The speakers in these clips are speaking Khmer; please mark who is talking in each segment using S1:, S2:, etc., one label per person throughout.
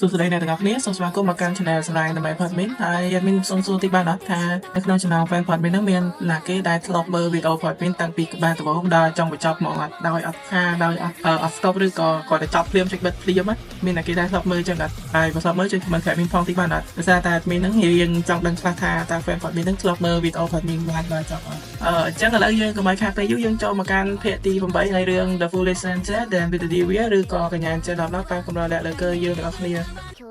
S1: សួស្តីអ្នកទាំងអស់គ្នាសូមស្វាគមន៍មកកាន់ Channel ស្រាយដើម្បី Podmin ហើយ admin សូមសួរទីបានអត់ថានៅក្នុង Channel Fan Podmin ហ្នឹងមានណាគេដែលធ្លាប់មើលវីដេអូ Podmin តាំងពីក្បាលដំបូងដល់ចុងបញ្ចប់មកអត់ដោយអត់ខាដោយអត់ stop ឬក៏គាត់តែចប់ភ្លាមចុចបិទភ្លាមមានណាគេដែលធ្លាប់មើលចឹងអត់ហើយបើធ្លាប់មើលជួយ comment ក្រោយមានផងទីបានអត់ដោយសារតែ admin ហ្នឹងរៀងចង់ដឹងខ្លះថាតើ Fan Podmin ហ្នឹងធ្លាប់មើលវីដេអូ Podmin បានដល់ចប់អត់អញ្ចឹងឥឡូវយើងកុំឲ្យខាតពេលយូរយើងចូលមកកាន់ភាគទី8នៃរឿង The Foolish Stranger Dan with the Devil ឬក៏កញ្ញាចេះដល់តាមកម្រិតលើកើយើងទាំងអស់គ្ន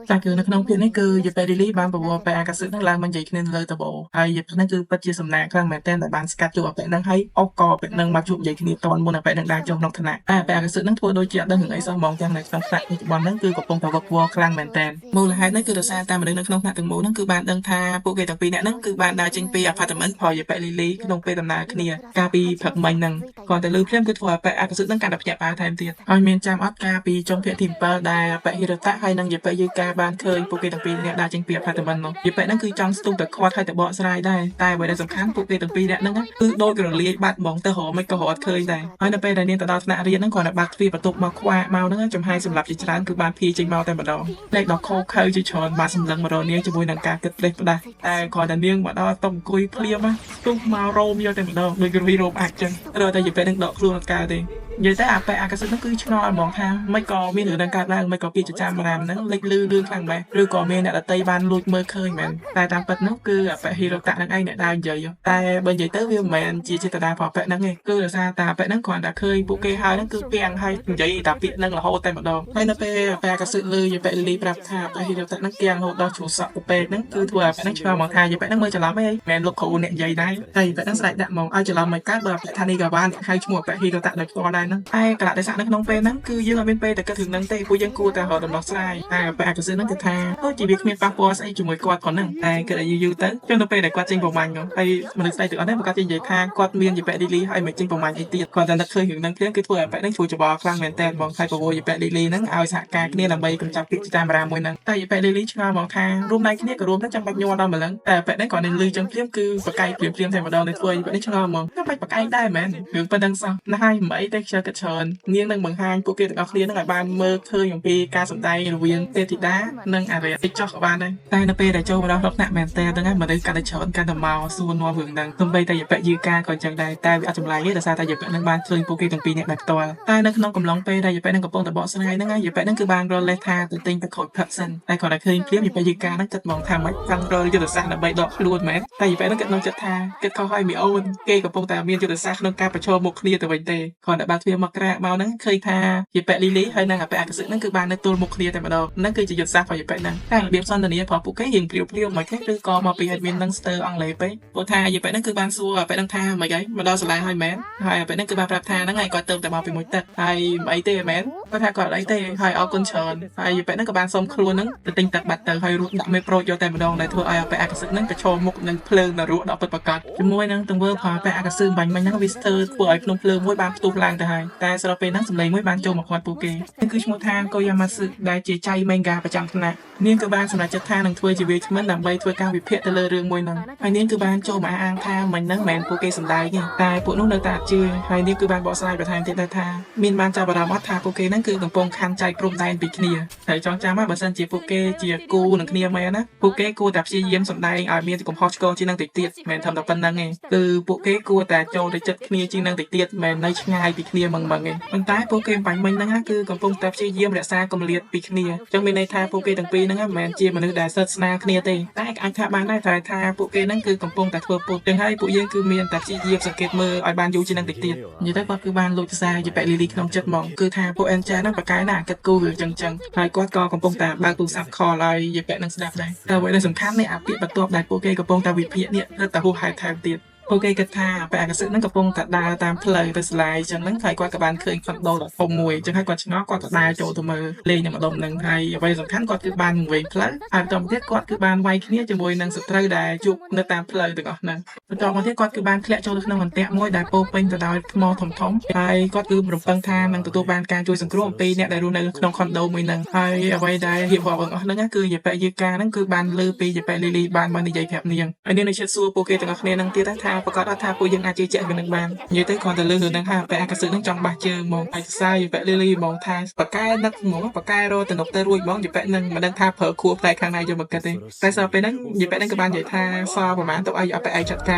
S1: ាតែគឺនៅក្នុងភាគនេះគឺយេប៉េលីលីបានប្រវល់បែអាកាសនឹងឡើងមកនិយាយគ្នាលើតបោហើយយេប៉េហ្នឹងគឺពិតជាសំណាក់ខ្លាំងមែនទែនដែលបានស្កាត់ជួបអពេហ្នឹងហើយអុកក៏អពេហ្នឹងមកជួបនិយាយគ្នាតន់មុនអពេហ្នឹងដើរចុះក្នុងថ្នាក់បែអាកាសនឹងធ្វើដូចជាអត់ដឹងរឿងអីសោះហ្មងទាំងនៅក្នុងថ្នាក់នេះប៉ុណ្ណឹងគឺកំពុងតែវឹកវរខ្លាំងមែនទែនមូលហេតុនេះគឺដោយសារតែមនុស្សនៅក្នុងថ្នាក់ទាំងមូលហ្នឹងគឺបានដឹងថាពួកគេទាំងពីរនាក់ហ្នឹងគឺបានដើរចេញពី apartment ព្រោះយេប៉េលីលីក្នុងពេលដំណើរគ្នាកាលពីព្រឹកមិញហ្នឹងគាត់តែលឺភ្លាមគឺធ្វើឲ្យបែអាកាសនឹងកាន់តែភ្ញាក់ផ្អើលថែមទៀតហើយមានចាំអត់កាលពីចុងភាគទី7ដែលបែហីរ៉ូតាហើយនិងយេប៉េយឺកាបានឃើញពួកគេទាំងពីរនាក់ដើរចេញពី apartment នោះយេប៉េហ្នឹងគឺចង់ស្ទុះតែគាត់ហើយតែបកស្រាយដែរតែអ្វីដែលសំខាន់ពួកគេទាំងពីរនាក់ហ្នឹងគឺដូចរលាយបាត់ហ្មងទៅរកមិនក៏រកអត់ឃើញដែរហើយនៅពេលដែលនាងទៅដល់ថ្នាក់រៀនហ្នឹងគាត់នៅបាក់ទ្វារបន្ទប់មកខ្វាក់មកហ្នឹងចំហាយសម្រាប់ជាច្រើនគឺបានភីចេញមកតែម្ដងលេខដល់ខោខៅជាច្រើនបានសម្លឹងមករកនាងជាមួយនឹងការគិតផ្លេសផ្ដាស់តែគាត់តែនាងមកដល់តុអង្គុយភ្លាមស្ទុះមករោមយកតែម្ដងដូចរោមអាចចឹងរកតែយេប៉េហ្នឹងដកខ្លួនអត់កើតទេនិយាយតែអាប៉ែអាកាសិកហ្នឹងគឺឆ្ងល់ហ្មងថាមិនក៏មានរឿងនឹងកើតឡើងមិនក៏គេចចាមរាមហ្នឹងលេចលឺរឿងខ្លាំងម៉េះឬក៏មានអ្នកដតីបានលួចមើលឃើញមែនតែតាមពិតនោះគឺអាប៉ែហ៊ីរ៉ូតាហ្នឹងឯងអ្នកដើរនិយាយតែបើនិយាយទៅវាមិនមែនជាចេតនារបស់អាប៉ែហ្នឹងទេគឺដោយសារតែអាប៉ែហ្នឹងគ្រាន់តែឃើញពួកគេហើយហ្នឹងគឺពាំងហើយនិយាយតែពាក្យហ្នឹងរហូតតែម្ដងហើយនៅពេលអាប៉ែអាកាសិកលឺយេប៉ែលីប្រាប់ថាអាប៉ែហ៊ីរ៉ូតាហ្នឹងគាំងរហូតដល់ជ្រុះសក់ទៅពេកហ្នឹងគឺធ្វើឲ្យអាប៉ែហ្នឹងឆ្ងល់មកថាយេប៉ែហ្នឹងមើលច្រឡំអីមិនមែនលោកគ្រូអ្នកនិយាយដែរតែយេប៉ែហ្នឹងស្រែកដាក់មកឲ្យច្រឡំមិនកើតបើអាប៉ែថានេះក៏បានហៅឈ្មោះអាប៉ែហ៊ីរ៉ូតាដោយផ្ទាល់ដែរហ្នឹងតែកលៈទេសៈនៅក្នុងពេលហ្នឹងគឺយើងអត់មានពេលតែគិតរឿងហ្នឹងទេពួកយើងគួរតែរកដំណោះស្រាយតែបែអាកាសិហ្នឹងគឺថាដូចជាវាគ្មានប៉ះពាល់ស្អីជាមួយគាត់ប៉ុណ្ណឹងតែគិតឲ្យយូរទៅចុះនៅពេលដែលគាត់ចេញប្រមាញ់ហ្នឹងហើយមនុស្សស្អីទាំងអស់ហ្នឹងគាត់ចេញនិយាយថាគាត់មានយេប៉េលីលីហើយមិនចេញប្រមាញ់អីទៀតគាត់តែនឹកឃើញរឿងហ្នឹងព្រាមគឺធ្វើឲ្យបែហ្នឹងជួយច្បល់ខ្លាំងមែនតើបងហើយប្រវោយេប៉េលីលីហ្នឹងឲ្យសហការគ្នាដើម្បីកម្ចាត់ពាក្យតាមរាមួយហ្នឹងតែយេប៉េលីលីឆ្ងល់មកថារួមដៃគ្នាក៏រួមដែរចាំបាច់ញ័រដល់ម្លឹងតែបែហ្នឹងគាត់នឹងលឺចឹងព្រាមគឺបកាយព្រាមតែម្ដងទៅធ្វើឲ្យបែនេះឆ្ងល់ហ្មងតែបាច់បកាយដែរមែនរឿងប៉ុណ្្នឹងសោះណាស់ហើយមិនអីទេខ្ជិលគិតច្រើននាងនឹងបង្ហាញពួកគេទាំងអស់គ្នានឹងឲ្យបានមើលឃើញអំពីការសម្ដែងរវាងទេពធីតានិងអារ្យតិចចោះក៏បានដែរតែនៅពេលដែលចូលមកដល់ថ្នាក់មែនតើហ្នឹងមនុស្សកាន់តែច្រើនកាន់តែមកសួរនាំរឿងហ្នឹងទោះបីតែយេប៉យឺការក៏អញ្ចឹងដែរតែវាអត់ចម្លែកទេដោយសារតែយេប៉ហ្នឹងបានឃើញពួកគេទាំងពីរនាក់ដោយផ្ទាល់តែនៅក្នុងកំឡុងពេលដែលយេប៉ហ្នឹងកំពុងតែបកស្រាយហ្នឹងយេប៉ហ្នឹងគឺបានរលេសថាទៅទិញទឹកខូចផឹកសិនតែគាត់តែឃើញព្រាមយេប៉យឺការហ្នឹងគិតមកថាមិនខាងរលយុទ្ធសាស្ត្រដើម្បីដកខ្លួនមែនតែយេប៉ហ្នឹងគិតក្នុងចិត្តថាគិតខុសហើយមីអូនគេកំពុងតែមានយុទ្ធសាស្ត្រក្នុងការប្រឈមមុខគ្នាទៅវិញទេគាត់តែបានទ្វារមកក្រាក់មកហ្នឹងឃើញថាយេប៉លីលីហើយនិងអាប៉ែអាកាសិកហ្នឹងគឺបាននៅទល់មុខគ្នាតែម្ដងហ្នឹងគឺជាយុទ្ធសាស្ត្ររបស់យេប៉ហ្នឹងតែរបៀបសន្ទនារបស់ពួកគេរៀងព្រាវៗមកទេឬក៏មកពី admin ហ្នឹងស្ទើរអង់គ្លេសពេកព្រោះថាយេប៉ហ្នឹងគឺបានសួរអាប៉ែហ្នឹងថាមិនអីមកដល់សាលាហើយមែនហើយអាប៉ែហ្នឹងគឺបានប្រាប់ថាហ្នឹងហើយគាត់ទៅតែមកពីមួយទឹកហើយមិនអីទេមែនគាត់ថាគាត់អីទេហើយអរគុណច្រើនហើយយេប៉ហ្នឹងក៏បានសុំខ្លួនហ្នឹងទៅទិញទឹកបាត់ទៅហើយរួចដាក់មេប្រូចយកតែម្ដងដែលធ្វើឲ្យអាប៉ែអាកាសិកហ្នឹងប្រឈមមុខនឹងភ្លើងនរកដល់ពិតប្រាកដជាមួយនឹងទង្វើរបស់អាប៉ែអាកាសិកបាញ់មិញហ្នឹងវាស្ទើរធ្វើឲ្យភ្នំភ្លើងមួយបានផ្ទុះឡើងទៅហើយតែស្របពេលហ្នឹងសម្លេងមួយបានចូលមកខាត់ពួកគេនេះគឺឈ្មោះថាកូយ៉ាម៉ាស៊ឹដែលជាចៃមេងហ្គាប្រចាំថ្នាក់នាងក៏បានសម្រេចចិត្តថានឹងធ្វើជាវាគ្មិនដើម្បីធ្វើការវិភាគទៅលើរឿងមួយហ្នឹងហើយនាងគឺបានចូលមកអាងថាមិញហ្នឹងមិនមែនពួកគេសម្ដែងទេតែពួកនោះនៅតែអត់ជឿហើយនាងគឺបានបកស្រាយបន្ថែមទៀតដែរថាមានបានចាប់អារម្មណ៍អត់ថាពួកគេហ្នឹងគឺកំពុងខំចែកព្រំដែនពីគ្នាហើយចងចាំបើសិនជាពួកគេជាគូនឹងគ្នាមែនណាពួកគេគួរតែព្យាយាមសម្ដែងឲ្យមានកំហុសឆ្គងជាងនឹងតិចទៀតមិនធម្មតាប៉ុណ្្នឹងទេគឺពួកគេគួរតែចូលទៅចិត្តគ្នាជាងនឹងតិចទៀតមិននៅឆ្ងាយពីគ្នាម៉ងទេប៉ុន្តែពួកគេបាញ់មិញហ្នឹងគឺកំពុងតែព្យាយាមរក្សាគម្លាតពីគ្នាចឹងមានន័យថាពួកគេទាំងពីរហ្នឹងមិនមែនជាមនុស្សដែលសិទ្ធស្នាគ្នាទេតែអាចថាបានដែរតែថាពួកគេហ្នឹងគឺកំពុងតែធ្វើពុតចឹងហើយពួកយើងគឺមានតែព្យាយាមសង្កេតមើលឲ្យបានយូរជាងនឹងតិចទៀតនិយាយទៅគាត់គឺបានលួចផ្សាយយេប៉េលីលីក្នុងចិត្តហ្មងគឺថាពួកអេនចាហ្នឹងប្រកែណាគិតគូររឿងចឹងហើយគាត់ក៏កំពុងតែបើកទូរស័ព្ទខលឲ្យយេប៉េនឹងស្ដាប់ដែរតែអ្វីដែលសំខាន់នេះអាពាក្យបន្ទាប់ដែលពួកគេកំពុងតែវិភាគនេះរឹតតែហួសហេតុថែមទៀតពួកគេគិតថាបែអាកាសិកហ្នឹងកំពុងតែដើរតាមផ្លូវទៅស្លាយចឹងហ្នឹងហើយគាត់ក៏បានឃើញខុនដូដ៏ធំមួយចឹងហើយគាត់ឆ្ងល់គាត់ក៏ដើរចូលទៅមើលលេងនៅម្ដុំហ្នឹងហើយអ្វីសំខាន់គាត់គឺបានវែងផ្លូវហើយបន្តមកទៀតគាត់គឺបានវាយគ្នាជាមួយនឹងសត្រូវដែលជួបនៅតាមផ្លូវទាំងអស់ហ្នឹងបន្តមកទៀតគាត់គឺបានធ្លាក់ចូលទៅក្នុងអន្ទាក់មួយដែលពោពេញទៅដោយថ្មធំហើយគាត់គឺរំពឹងថានឹងទទួលបានការជួយសង្គ្រោះអំពីអ្នកដែលរស់នៅក្នុងខុនដូមួយហ្នឹងហើយអ្វីដែលរៀបរាប់ទាំងអស់ហ្នឹងគឺយេប៉យឺកាហ្នឹងគឺបានលើពីយេប៉លីលីបានមកនិយាយប្រាប់នាងហើយនាងនៅជិតសួរពួកគេទាំងអស់គ្នាហ្នឹងទៀតថា ប្រកាសថាពួកយើងអាចជឿជាក់នឹងបាននិយាយទៅគ្រាន់តែលើរឿងហ្នឹងថាបែអាកាសនឹងចង់បាសជើងហ្មងហើយសរសើរបែលីលីហ្មងថាប្រកែនឹកហ្មងប្រកែរទៅនុកទៅរួចហ្មងបែនឹងមិនដឹងថាប្រើខួរផ្លែខាងណាយកមកគិតទេតែស្រាប់ពេលហ្នឹងបែនឹងក៏បាននិយាយថាសល់ប្រហែលទៅឲ្យបែឯងចាត់កា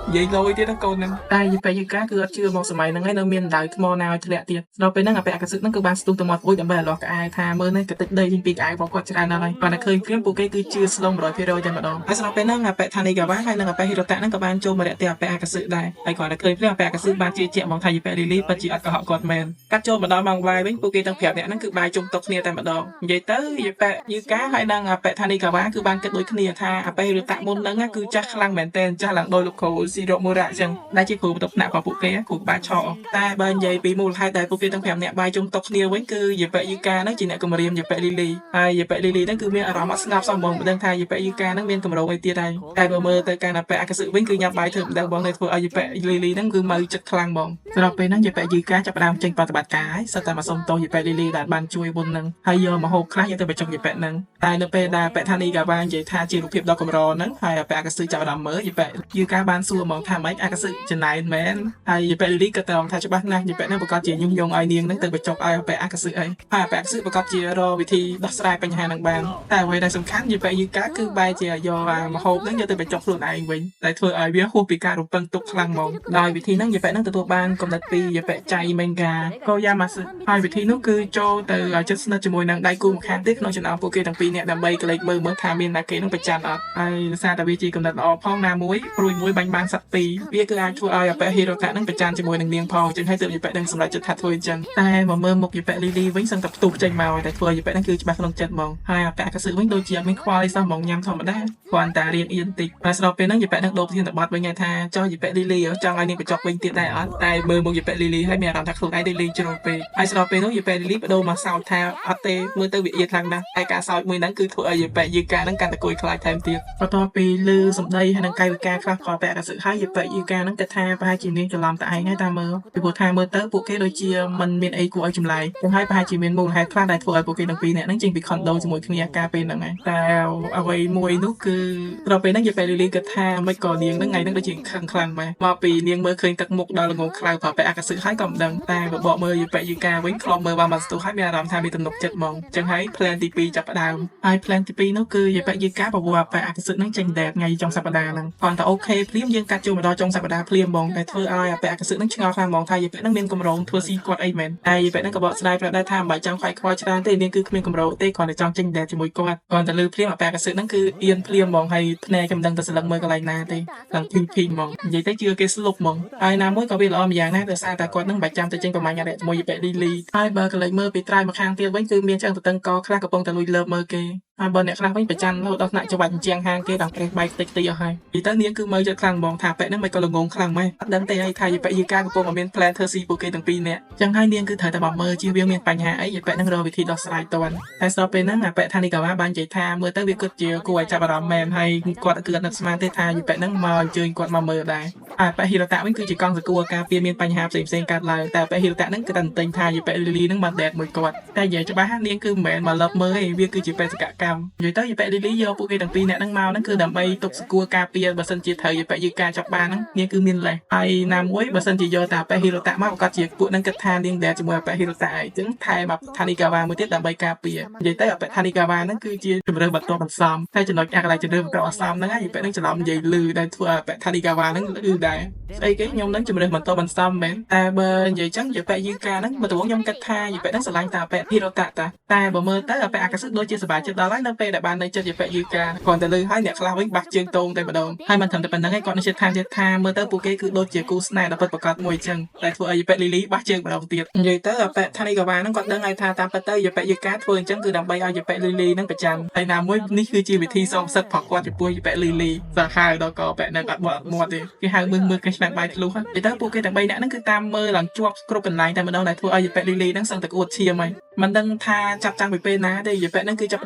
S1: រនិយាយលយទៀតកូនហ្នឹងតែបែយូកាគឺអត់ជឿមកសម័យហ្នឹងហើយនៅមានដៅថ្មណាឲ្យធ្លាក់ទៀតដល់ពេលហ្នឹងបែអាកាសហ្នឹងគឺបានស្ទុះទៅមករួចដើម្បីឲ្យលាស់ក្អែថាមើលនេះកតិចដីពីក្អែរបស់គាត់ច្រើនណាស់ហើយគាត់តែឃើញព្រាមពួកគេគឺជឿស្លង 100% តែម្ដងហើយស្រាប់ពេលហ្នឹងបែថានីកាវ៉ាហើយនិងបែហ៊ីរ៉ូតាហ្នឹងក៏បានចូលមករាក់ទាក់បែអាកាសដែរហើយគាត់តែឃើញព្រាមបែអាកាសបានជឿជាក់មកថាបែលីលីពិតជាអត់កុហកគាត់មែនកាត់ចូលមកដល់ម៉ោងបាយវិញពួកគេទាំង5នាក់ហ្នឹងគឺបាយជុំតុគ្នាតែម្ដងនិយាយទៅបែយូកាហើយនិងបែថានីកាវ៉ាគឺបានគិតដូចគ្នាថាបែហ៊ីរ៉ូតាមុនហ្នឹងគឺចាស់ខ្លាំងមែនតើចាស់ឡើងដោយលោកគ្រូស៊ីរ៉ូមូរ៉ាអញ្ចឹងដែលជាគ្រូបន្ទប់ថ្នាក់របស់ពួកគេគ្រូបាឆោតែបើនិយាយពីមូលហេតុដែលពួកគេទាំង5នាក់បាយជុំតុគ្នាវិញគឺបែយូកាហ្នឹងជាអ្នកគម្រាមបែលីលីហើយបែលីលីហ្នឹងគឺមានអារម្មណ៍អត់ស្ដាប់សោះហ្មងមិនដឹងថាបែយូកាហ្នឹងមានកម្រងអីទៀតហើយតែបើមើលទៅការបែអាកាសវិញគឺញ៉ាំបាយធ្វើម្ដងបងទៅធ្វើឲ្យបែលីលីហ្នឹងគឺមើលចិត្តខ្លាំងហ្មងស្រាប់ពេលហ្នឹងបែយូកាចាប់ផ្ដើមចេញប្រតិបត្តិការហើយសិតតែមកសុំទោសបែលីលីដែលបានជួយមុនហ្នឹងហើយយកមកហូបខ្លះយកទៅបញ្ចុះបែហ្នឹងតែនៅពេលដែលបែថានីកាវ៉ានិយាយថាជារូបភាពដ៏កម្រហ្នឹងហើយបែអាកាសចាប់ផ្ដើមមើលបែយូកាបានសួរហ្មងថាម៉េចអាកាសចំណែនមែនហើយបែលីលីក៏តើថាច្បាស់ណាស់បែហ្នឹងប្រកាសជាញុះញង់ឲ្យនាងហ្នឹងទៅបញ្ចុះឲ្យបែអាកាសអីហើយបែអាកាសប្រកាសជារកវិធីដោះស្រាយបញ្ហាហ្នឹងបានតែអ្វីដែលសំខាន់បែយូកាគឺបែជាយកមកហូបហ្នឹងយកទៅបញ្ចុះខ្លួនឯងវិញដែលធ្វើឲ្យវាហួសពីការរំពឹងទុកខ្លាំងហ្មងដោយវិធីហ្នឹងបែហ្នឹងទទួលបានកំណត់ពីបែចៃមេងកាកូយ៉ាម៉ាសហើយវិធីនោះគឺចូលទៅជិតស្និទ្ធជាមួយនឹងដៃគូម្ខាងទៀតក្នុងចំណោមពួកគេទាំងពីរនាក់ដើម្បីកលេចមើលថាមានណាគេនឹងប្រច័ណ្ឌអត់ហើយដោយសារតែវាជាកំណត់ល្អផងណាមួយព្រួយមួយបាញ់បានសត្វពីរវាគឺអាចធ្វើឲ្យបែហ៊ីរ៉ូតានឹងប្រច័ណ្ឌជាមួយនឹងនាងផងចឹងហើយទើបបែនឹងសម្រេចចិត្តថាធ្វើអញ្ចឹងតែមកមើលមុខបែលីលីវិញសឹងតែផ្ទុះចេញមកតែធ្វើឲ្យបែនឹងគឺច្បាស់ក្នុងចិត្តហ្មងហើយបែអាកាសវិញដូចជាអត់មានខ្វល់អីសោះហ្មងញ៉ាំធម្មតាគ្រាន់តែរៀងអៀនតិចហើយស្របពេលហ្នឹងបែនឹងដូរប្រធានបទវិញថាចោះបែលីលីចង់ឲ្យនាងបញ្ចុះវិញទៀតដែរអត់តែមើលមុខបែលីលីហើយមានអារម្មណ៍ថាខ្លួនឯងទៅលេងជ្រុលពេកហើយស្របពេលនោះបែលីលីបដូរមកសោតថាអត់ទេមើលទៅវាអៀនខ្លាំងណាស់ហើយការសោតមួយហ្នឹងគឺធ្វើឲ្យបែយូកាហ្នឹងកាន់តែគួយខ្លាចថែមទៀតបន្ទាប់ពីលឺសម្ដីហើយនឹងកាយវិការខ្លះក៏បែអាកាសហើយបែយូកាហ្នឹងគិតថាប្រហែលជានាងច្រឡំតែឯងហើយតាមមើលពីព្រោះថាមើលទៅពួកគេដូចជាមិនមានអីគួរឲ្យចម្លែកទាំងហើយប្រហែលជាមានមូលហេតុខ្លះដែលធ្វើឲ្យពួកគេទាំងពីរនាក់ហ្នឹងចេញពីខុនដូជាមួយគ្នាកាលពេលហ្នឹងហើយតែអ្វីមួយនោះគឺដល់ពេលហ្នឹងបែលីលីគិតថាមិនក៏នាងហ្នឹងថ្ងៃហ្នឹងដូចជាខឹងខ្លាំងម៉េចមកពីនាងមើលឃើញទឹកមុខដល់ល្ងងខ្លៅប្របែអាកាសហើយក៏មិនដឹងតែបបកមើលបែយូកាវិញធ្លាប់មើលបានមកស្ទុះហើយមានអារម្មណ៍ថាមានទំនុកចិត្តហ្មងចឹងហើយ plan ទី2ចាប់ផ្ដើមហើយ plan ទី2នោះគឺបែយូកាបបួបែអាកាសហ្នឹងចេញដែតថ្ងៃចុងសប្តាហ៍ហ្នឹងគាត់ថាអូខេភ្លាមយើងកាត់ចូលមកដល់ចុងសប្តាហ៍ភ្លាមហ្មងតែធ្វើឲ្យបែអាកាសហ្នឹងឆ្ងល់ខ្លាំងហ្មងថាបែហ្នឹងមានកម្រងធ្វើស៊ីគាត់អីមែនតែបែហ្នឹងក៏បកស្រាយប្រាប់ដែរថាមិនបាច់ចង់ខ្វាយខ្វល់ច្រើនទេនាងគឺគ្មានកម្រងទេគ្រាន់តែចង់ចេញដែតជាមួយគាត់គាត់តែលើភ្លាមបែអាកាសហ្នឹងគឺអៀនភ្លាមហ្មងហើយភ្នែកមិនដឹងទៅស្លឹកមើលកន្លែងណាទេឡើងភីភីហ្មងនិយាយទៅជឿគេស្លុបហ្មងហើយណាមួយក៏វាល្អម្យ៉ាងដែរដោយសារតែគាត់នឹងបាច់ចាំទៅចេញប្រមាញ់រយៈជាមួយបែលីលីហើយបើកន្លែងមើលពីត្រៃមកខាងទៀតវិញគឺមានឆ្អឹងទទឹងកខ្លះកំពុងតែលួចលើមើលគេហើយបើអ្នកខ្លះវិញប្រច័ណ្ឌរហូតដល់ថ្នាក់ច្បាច់ជាងហាងគេដល់ប្រេះបាយតិចតិចអស់ហើយនិយាយទៅនាងគឺមើលចិត្តខ្លាំងហ្មងថាបែហ្នឹងមិនក៏ល្ងងខ្លាំងម៉េចអត់ដឹងទេឲ្យថាបែយូកាកំពុងតែមាន plan ធ្វើស៊ីពួកគេទាំងពីរនាក់ចឹងហើយនាងគឺត្រូវតែមកមើលជៀសវាងមានបញ្ហាអីបែហ្នឹងរកវិធីដោះស្រាយតាន់តែស្របពេលហ្នឹងបែថានីកាវ៉ាបាននិយាយថាមើលទៅវាគិតជាគួរឲ្យចាប់អារម្មណ៍មែនហើយគាត់គឺអត់នឹកស្មានទេថាបែហ្នឹងមកអញ្ជើញគាត់មកមើលដែរហើយបែហ៊ីរ៉ូតាវិញគឺជាកង់សកួរការពារមានបញ្ហាផ្សេងៗកើតឡើងតែបែហ៊ីរ៉ូតាហ្នឹងគឺតែទិញថាបែលីលីហ្នឹងបានដែតមួយគាត់តែនិយាយច្បាស់នាងគឺមិនមែនមកលឹបមើលទេវាគឺជាបេសកកម្មនិយាយទៅបែលីលីយកពួកគេទាំងពីរនាក់ហ្នឹងមកហ្នឹងគឺដើម្បីទប់សកួរការពារបើសិនជាត្រូវបែយូកាចាប់បានហ្នឹងនាងគឺមានលេសហើយណាមួយបើសិនជាយកតែបែហ៊ីរ៉ូតាមកប្រកាសជាពួកហ្នឹងគិតថានាងដែតជាមួយបែហ៊ីរ៉ូតាអីចឹងថែមកថានីកាវ៉ាមួយទៀតដើម្បីការពារនិយាយទៅបែថានីកាវ៉ាហ្នឹងគឺជាជំរឿបន្ទាប់បន្សំតែចំណុចអាកន្លែងជំរឿបន្ទាប់បន្សំហ្នឹងហើយបែហ្នឹងច្រឡំនិយាយលឺដែលធ្វើឲ្យបែថានីកាវ៉ាហ្នឹងលឺដែរស្អីគេខ្ញុំហ្នឹងជំរឿបន្ទាប់បន្សំមែនតែបើនិយាយចឹងបែយូកាហ្នឹងបើតើខ្ញុំគិតថាបែហ្នឹងស្រឡាញ់តែបែហ៊ីរ៉ូតាតែបើមើលទៅបែអាកាសដូចជាសប្បាយចិត្តដល់ហើយនៅពេលដែលបាននៅចិត្តបែយូកាគ្រាន់តែលើហើយអ្នកខ្លះវិញបាស់ជើងតោងតែម្ដងហើយមិនត្រឹមតែប៉ុណ្្នឹងឯងគាត់នឹងជឿថាមើលទៅពួកគេគឺដូចជាគូស្នេហ៍ដ៏ពិតប្រាកដមួយចឹងតែធ្វើឲ្យបែលីលីបាស់ជើងម្ដងទៀតនិយាយទៅបែថានីកាវ៉ាហ្នឹងគាត់ដឹងហើយថាតាមពិតទៅបែយូកាធ្វើអញ្ចឹងគឺដើម្បីឲ្យបែលីលីហ្នឹងប្រចាំហើយណាមួយនេះគឺជាវិធីសងសឹករបស់គាត់ចំពោះបែលីលីសាហាវដល់ក៏បែហ្នឹងអត់មាត់ទេគេហៅមើលគេឆ្នាំបាយធ្លុះនិយាយទៅពួកគេទាំង3នាក់ហ្នឹងគឺតាមមើលឡើងជាប់គ្រប់កន្លែងតែម្ដងដែលធ្វើឲ្យបែលីលីហ្នឹងសឹងតែអួតឈាមហើយមិនដឹងថាចាប់តាំងពីពេលណាទេបែហ្នឹងគឺចាប់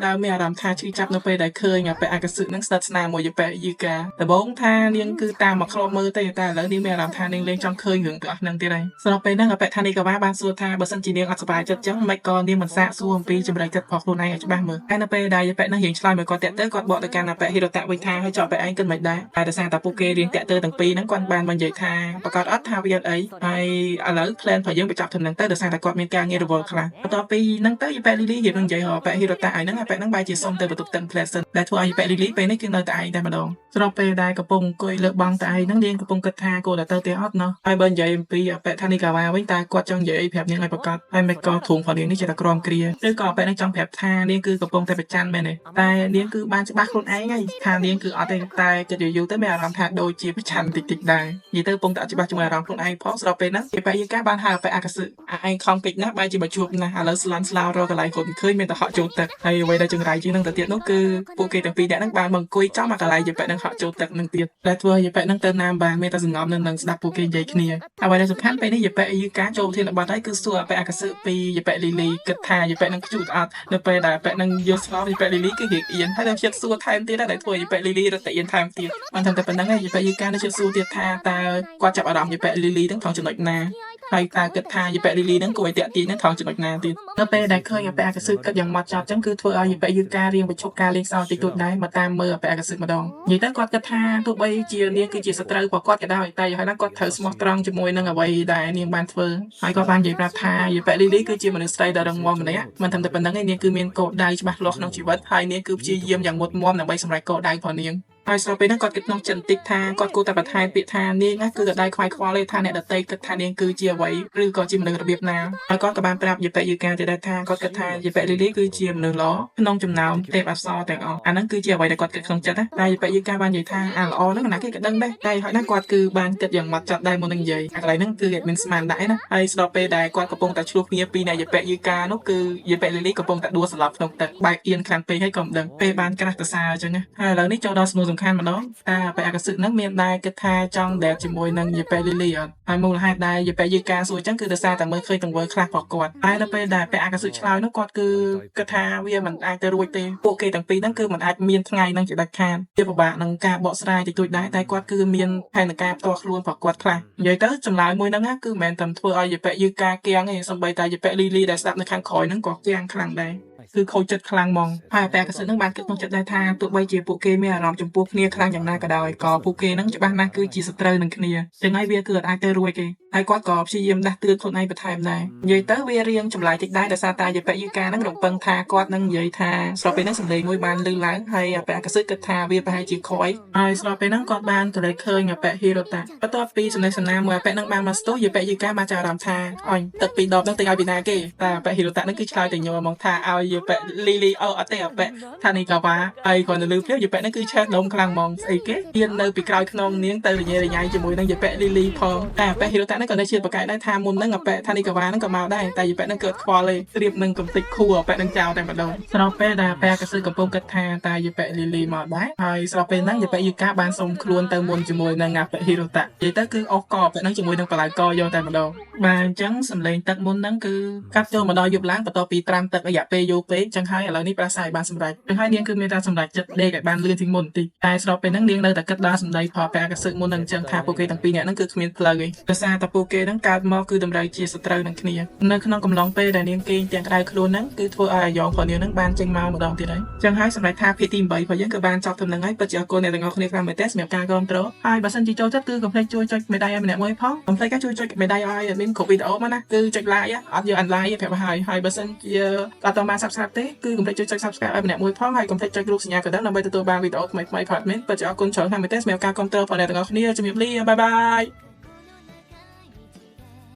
S1: ដើមមានអារ រម្មណ៍ថាឈឺចាប់នៅពេលដែលឃើញអាប៉ែអាកសិនឹងស្និទ្ធស្នាលមួយយាប៉ែយឺកាដំបូងថានាងគឺតាមមកខ្លោមើលទេតែឥឡូវនាងមានអារម្មណ៍ថានាងលេងចង់ឃើញរឿងទាំងអស់ហ្នឹងទៀតហើយស្របពេលហ្នឹងអាប៉ែថានីកាវ៉ាបានសួរថាបើសិនជានាងអត់សប្បាយចិត្តចឹងមិនក៏នាងមិនសាកសួរអំពីចម្លែកចិត្តរបស់ខ្លួនឯងឲ្យច្បាស់មើលហើយនៅពេលដែលយាប៉ែហ្នឹងរៀងឆ្លើយមកគាត់តាក់ទើគាត់បកទៅកាន់អាប៉ែហីរ៉ូតាវិញថាឲ្យចោលប៉ែឯងគិតមិនដែរតែដោយសារតែពួកគេរៀងតាក់ទើទាំងពីរហ្នឹងគាត់បាននិយាយថាប្រកាសអត់ថាវាអត់អីហើយឥឡូវ plan របស់យើងបញ្ចប់ត្រឹមហ្នឹងទៅដោយសារតែគាត់មានការងាររវល់ខ្លះបន្ទាប់ពីហ្នឹងទៅយាប៉ែលីលីរៀបនឹងនិយាយរកប៉ែហីរ៉ូតាឲ្យហ្នឹងអាប៉ែហ្នឹងបែរជាសុំទៅបន្ទប់ទឹក Pleasant ដែលធ្វើឲ្យយាប៉ែលីលីពេលនេះគឺនៅតែឯងតែម្ដងស្របពេលដែលកំពុងអង្គុយលើបងតែឯងហ្នឹងនាងកំពុងគិតថាគួរតែទៅទេអត់ណោះហើយបើនិយាយអំពីអាប៉ែថានីកាវ៉ាវិញតើគាត់ចង់និយាយអីប្រាប់នាងឲ្យប្រកាសហើយមិនក៏ធុងរបស់នាងនេះចេះតែក្រំគ្រាឬក៏អាប៉ែហ្នឹងចង់ប្រាប់ថានាងគឺកំពុងតែប្រច័ណ្ឌមែនទេតែនាងគឺបានច្បាស់ខ្លួនឯងហើយថានាងគឺអត់ទេតែគិតយូរទៅមានអារម្មណ៍ថាដូចជាប្រច័ណ្ឌតិចតិចដែរនិយាយទៅកំពុងតែអត់ច្បាស់ជាមួយអារម្មណ៍ខ្លួនឯងផងស្របពេលហ្នឹងយាប៉ែយឺកាបានហៅអាប៉ែអាកាសឹឯងខំពេកណាស់បែរជាមកជួបណាស់ឥឡូវស្លន់ស្លោរកន្លែងគាត់ឃើញមានតែហក់ចូលទឹកហើយអ្វីដែលចង្រៃជាងនឹងទៅទៀតនោះគឺពួកគេទាំងពីរនាក់ហ្នឹងបានមកអង្គុយចំមកកន្លែងយាប៉ែហ្នឹងហក់ចូលទឹកនឹងទៀតដែលធ្វើឲ្យយាប៉ែហ្នឹងទៅណាបានមានតែសង្ងំនឹងស្ដាប់ពួកគេនិយាយគ្នាអ្វីដែលសំខាន់ពេលនេះយាប៉ែយឺកាចូលធានបတ်ហើយគឺសួរអាប៉ែអាកាសឹពីយាប៉ែលីលីគិតថាយាប៉ែហ្នឹងខ្ជូតអត់នៅពេលដែលអាប៉ែហ្នឹងយល់ស្លោយាប៉ែលីលីគឺរៀងអៀនហើយដល់ចិត្តសួរថែមទៀតដែលធ្វើឲ្យយាប៉ែលីលីរត់តែអៀនថែមទៀតបានតែប៉ុណ្្នឹងឯងយាប៉ែយឺកានៅចិត្តសួរទៀតថាតើគាត់ចាប់អារម្មណ៍យាប៉ែលីលីហ្នឹងថងចំណុចណាហើយតើគិតថាយាប៉ែលីលីហ្នឹងគួរឲ្យតាក់ទាញហ្នឹងថងចំណុចណាទៀតនៅពេលដែលឃើញអាប៉ែអាកាសឹគិតយ៉ាងម៉ត់ចត់ចឹងគឺធ្វើឲ្យយាប៉ែយឺការៀងបញ្ឈប់ការលេងសើចតិចតួចដែរមកតាមមើលអាប៉ែអាកាសឹម្ដងនិយាយទៅគាត់គិតថាទោះបីជានាងគឺជាសត្រូវរបស់គាត់ក៏ដោយតែយ៉ាងណាគាត់ត្រូវស្មោះត្រង់ជាមួយនឹងអ្វីដែលនាងបានធ្វើហើយគាត់បាននិយាយប្រាប់ថាយាប៉ែលីលីគឺជាមនុស្សស្រីដ៏រឹងមាំម្នាក់មិនត្រឹមតែប៉ុណ្្នឹងទេនាងគឺមានគោលដៅច្បាស់លាស់ក្នុងជីវិតហើយនាងគឺព្យាយាមយ៉ាងមុតមាំដើម្បីសម្រេចគោលដៅរបស់នាងហើយស្របពេលហ្នឹងគាត់គិតក្នុងចិត្តបន្តិចថាគាត់គួរតែបន្ថែមពាក្យថានាងណាគឺក៏ដៃខ្វាយខ្វល់ទេថាអ្នកដតីគិតថានាងគឺជាអ្វីឬក៏ជាមនុស្សរបៀបណាហើយគាត់ក៏បានប្រាប់យាប៉ែយឺកាទៀតដែរថាគាត់គិតថាយាប៉ែលីលីគឺជាមនុស្សល្អក្នុងចំណោមទេពអប្សរទាំងអស់អាហ្នឹងគឺជាអ្វីដែលគាត់គិតក្នុងចិត្តណាតែយាប៉ែយឺកាបាននិយាយថាអាល្អហ្នឹងណាគេក៏ដឹងដែរតែហើយណាគាត់គឺបានគិតយ៉ាងម៉ត់ចត់ដែរមុននឹងនិយាយអាកន្លែងហ្នឹងគឺគេមានស្មានដែរណាហើយស្របពេលដែលគាត់កំពុងតែឆ្លោះគ្នាពីអ្នកយាប៉ែយឺកានោះគឺយាប៉ែលីលីកំពុងតែដួលសន្លប់ក្នុងទឹកបែកអៀនខ្លាំងពេកហើយក៏មិនដឹងពេលបានក្រាស់ប្រសើរអញ្ចឹងណាហើយឥឡូវនេះចូលដល់សំណួរសំខាន់ម្ដងអាប៉ែអាកាសឹហ្នឹងមានដែរគិតថាចង់ដែលជាមួយនឹងយាប៉ែលីលីអត់ហើយមូលហេតុដែលយាប៉ែយឺកាសួរអញ្ចឹងគឺដោយសារតែមើលឃើញទង្វើខ្លះរបស់គាត់ហើយនៅពេលដែលប៉ែអាកាសឹឆ្លើយនោះគាត់គឺគិតថាវាមិនអាចទៅរួចទេពួកគេទាំងពីរហ្នឹងគឺមិនអាចមានថ្ងៃហ្នឹងជាដាច់ខាតវាពិបាកនឹងការបកស្រាយតិចតួចដែរតែគាត់គឺមានផែនការផ្ទាល់ខ្លួនរបស់គាត់ខ្លះនិយាយទៅចម្លើយមួយហ្នឹងគឺមិនមែនតែធ្វើឲ្យយាប៉ែយឺកាគៀងទេសូម្បីតែយាប៉ែលីលីដែលស្ដាប់នៅខាងក្រោយហ្នឹងក៏គៀងខ្លាំងដែរគឺខូចចិត្តខ្លាំងហ្មងហើយប៉ែអាកាសឹហ្នឹងបានគិតក្នុងចិត្តដែរថាទោះបីជាពួកគេមានអារម្មណ៍ចំពោះគ្នាខ្លាំងយ៉ាងណាក៏ដោយក៏ពួកគេហ្នឹងច្បាស់ណាស់គឺជាសត្រូវនឹងគ្នាចឹងហើយវាគឺអត់អាចទៅរួចទេហើយគាត់ក៏ព្យាយាមដាស់តឿនខ្លួនឯងបន្ថែមដែរនិយាយទៅវារៀងចម្លែកតិចដែរដោយសារតែយាប៉ែយឺកាហ្នឹងរំពឹងថាគាត់នឹងនិយាយថាស្របពេលហ្នឹងសម្លេងមួយបានលឺឡើងហើយប៉ែអាកាសឹគិតថាវាប្រហែលជាខុសអីហើយស្របពេលហ្នឹងគាត់បានទៅឃើញប៉ែហីរ៉ូតាបន្ទាប់ពីសំណេះសំណាលមួយប៉ែហ្នឹងបានមកស្ទុះយាប៉ែយឺកាបានចាប់អារម្មណ៍ថាអញទឹកពីរដបហ្នឹងទៅឲ្យពីណាគេតែប៉ែហីរ៉ូតាហ្នឹងគឺឆ្លើយទៅញ័រមកថាឲ្យយាប៉ែលីលីអត់ទេប៉ែថានេះក៏វ៉ាហើយគាត់ទៅលឺភ្លាមយាប៉ែហ្នឹងគឺឆេះដុំខ្លាំងហ្មងស្អីគេហ៊ាននៅពីក្រោយខ្នងនាងទៅរញ៉េរញ៉ៃជាមួយនឹងយាប៉ែលីលីផងតែប៉ែហីរ៉ូតាហ្នឹងក៏នៅជឿប្រកែកដែរថាមុនហ្នឹងប៉ែថានេះក៏វ៉ាហ្នឹងក៏មកដែរតែយាប៉ែហ្នឹងកើតខ្វល់ទេត្រៀមនឹងកំតិចខួរប៉ែហ្នឹងចោលតែម្ដងស្របពេលដែលប៉ែក៏សឹកកំពុងគិតថាតែយាប៉ែលីលីមកដែរហើយស្របពេលហ្នឹងយាប៉ែយឺកាបានសុំខ្លួនទៅមុនជាមួយនឹងប៉ែហីរ៉ូតានិយាយទៅគឺអស់កប៉ែហ្នឹងជាមួយនឹងបលាយកយកតែម្ដងបាទអញ្ចឹងសំឡេងទឹកមុនហ្នឹងគឺកាត់ចូលមកដល់យប់ឡើងបន្ទាប់ពីត្រាំទឹករយៈពេលយូរពេកអញ្ចឹងហើយឥឡូវនេះប្រាស្រ័យបានសម្រេចចឹងហើយនាងគឺមានតែសម្រេចចិត្តដេកឲ្យបានលឿនជាងមុនបន្តិចតែស្របពេលហ្នឹងនាងនៅតែគិតដល់សម្ដីផលប៉ែអាកាសឹមុនហ្នឹងអញ្ចឹងថាពួកគេទាំងពីរនាក់ហ្នឹងគឺគ្មានផ្លូវទេដោយសារតែពួកគេហ្នឹងកើតមកគឺតម្រូវជាសត្រូវនឹងគ្នានៅក្នុងកំឡុងពេលដែលនាងគេងទាំងក្តៅខ្លួនហ្នឹងគឺធ្វើឲ្យអាយ៉ងរបស់នាងហ្នឹងបានចេញមកម្ដងទៀតហើយអញ្ចឹងហើយសម្រាប់ថាភាគទី8របស់យើងក៏បានចប់ត្រឹមហ្នឹងហើយពិតជាអរគុណអ្នកទាំងអស់គ្នាខ្លាំងមែនទែនសម្រាប់ការគាំទ្រហើយបើសិនជាចូលចិត្តគឺកុំភ្លេចជួយចុចមេដៃឲ្យម្នាក់មួយផងកុំភ្លេចជួយចុចមេដៃឲ្យadminគ្រប់វីដេអូមកណាគឺចុច like អត់យក unlike ទេប្រាប់ហើយបើសិនជាអត់តបាន subscribe ទេគឺកុំភ្លេចជួយចុច subscribe ឲ្យម្នាក់មួយផងហើយកុំភ្លេចចុចរូបសញ្ញាកណ្ដឹងដើម្បីទទួលបានវីដេអូថ្មីៗផងadminពិតជាអរគុណច្រើនណាស់មែនទែនសម្រាប់ការគាំទ្រផងអ្នកទាំងអស់គ្នាជំរាបលាបាយបាយ